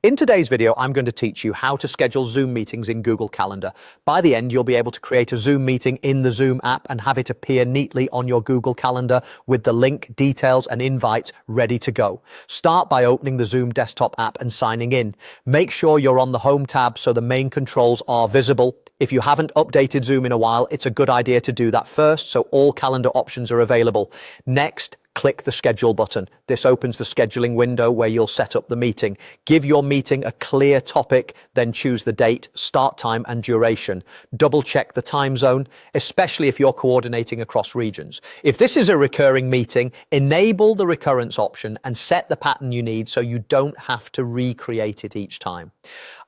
In today's video, I'm going to teach you how to schedule Zoom meetings in Google Calendar. By the end, you'll be able to create a Zoom meeting in the Zoom app and have it appear neatly on your Google Calendar with the link, details, and invites ready to go. Start by opening the Zoom desktop app and signing in. Make sure you're on the Home tab so the main controls are visible. If you haven't updated Zoom in a while, it's a good idea to do that first so all calendar options are available. Next, click the schedule button. This opens the scheduling window where you'll set up the meeting. Give your meeting a clear topic, then choose the date, start time, and duration. Double check the time zone, especially if you're coordinating across regions. If this is a recurring meeting, enable the recurrence option and set the pattern you need so you don't have to recreate it each time.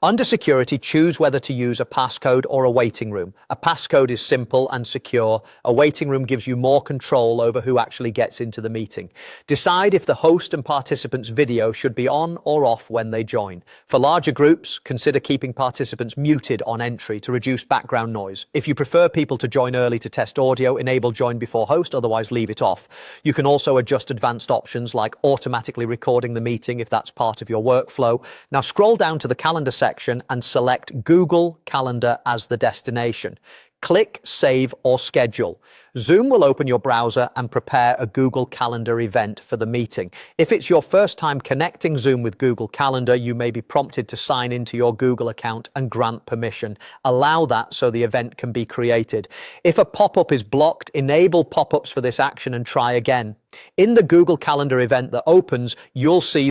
Under security, choose whether to use a passcode or a waiting room. A passcode is simple and secure. A waiting room gives you more control over who actually gets into the meeting. Decide if the host and participants' video should be on or off when they join. For larger groups, consider keeping participants muted on entry to reduce background noise. If you prefer people to join early to test audio, enable join before host, otherwise leave it off. You can also adjust advanced options like automatically recording the meeting if that's part of your workflow. Now scroll down to the calendar section and select Google Calendar as the destination. Click Save or Schedule. Zoom will open your browser and prepare a Google Calendar event for the meeting. If it's your first time connecting Zoom with Google Calendar, you may be prompted to sign into your Google account and grant permission. Allow that so the event can be created. If a pop-up is blocked, enable pop-ups for this action and try again. In the Google Calendar event that opens, you'll see